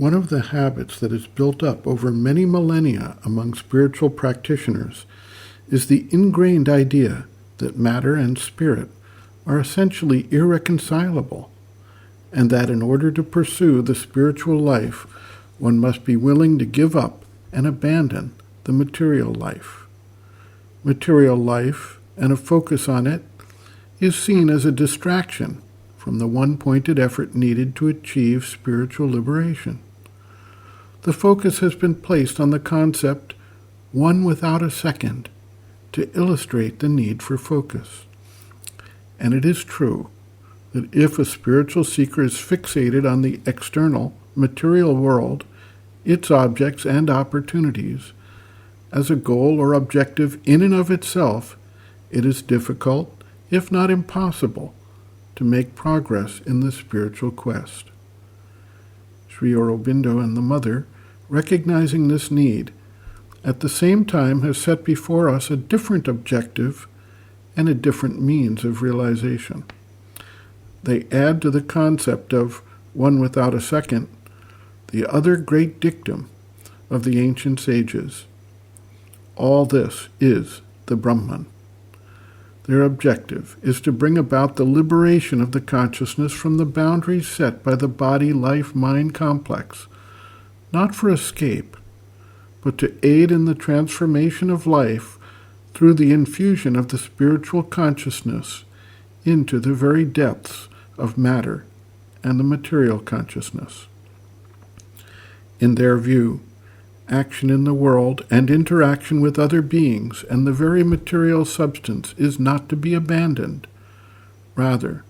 One of the habits that is built up over many millennia among spiritual practitioners is the ingrained idea that matter and spirit are essentially irreconcilable, and that in order to pursue the spiritual life, one must be willing to give up and abandon the material life. Material life and a focus on it is seen as a distraction from the one-pointed effort needed to achieve spiritual liberation. The focus has been placed on the concept one without a second to illustrate the need for focus. And it is true that if a spiritual seeker is fixated on the external, material world, its objects and opportunities, as a goal or objective in and of itself, it is difficult, if not impossible, to make progress in the spiritual quest. Sri Aurobindo and the Mother, recognizing this need, at the same time has set before us a different objective and a different means of realization. They add to the concept of one without a second the other great dictum of the ancient sages. All this is the Brahman. Their objective is to bring about the liberation of the consciousness from the boundaries set by the body-life-mind complex, not for escape, but to aid in the transformation of life through the infusion of the spiritual consciousness into the very depths of matter and the material consciousness. In their view, action in the world and interaction with other beings and the very material substance is not to be abandoned. Rather,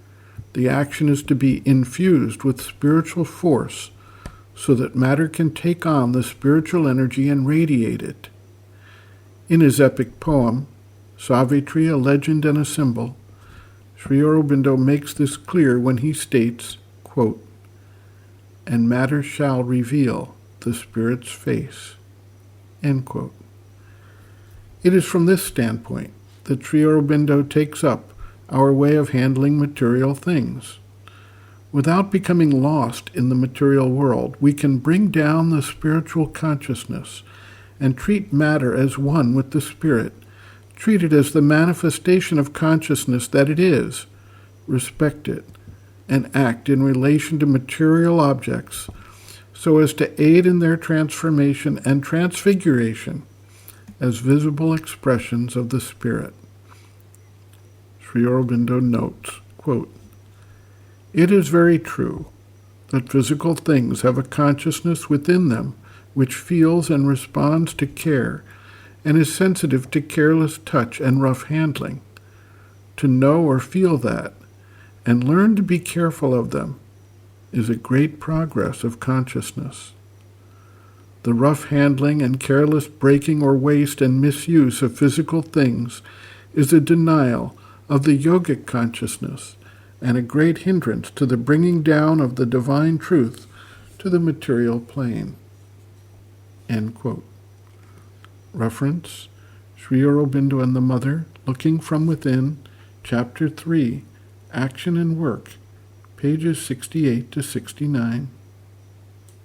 the action is to be infused with spiritual force so that matter can take on the spiritual energy and radiate it. In his epic poem, Savitri, a Legend and a Symbol, Sri Aurobindo makes this clear when he states, quote, "And matter shall reveal the Spirit's face." End quote. It is from this standpoint that Sri Aurobindo takes up our way of handling material things. Without becoming lost in the material world, we can bring down the spiritual consciousness and treat matter as one with the Spirit, treat it as the manifestation of consciousness that it is, respect it, and act in relation to material objects so as to aid in their transformation and transfiguration as visible expressions of the Spirit. Sri Aurobindo notes, quote, "It is very true that physical things have a consciousness within them which feels and responds to care and is sensitive to careless touch and rough handling. To know or feel that and learn to be careful of them is a great progress of consciousness. The rough handling and careless breaking or waste and misuse of physical things is a denial of the yogic consciousness and a great hindrance to the bringing down of the divine truth to the material plane." End quote. Reference, Sri Aurobindo and the Mother, Looking from Within, Chapter 3, Action and Work, pages 68 to 69.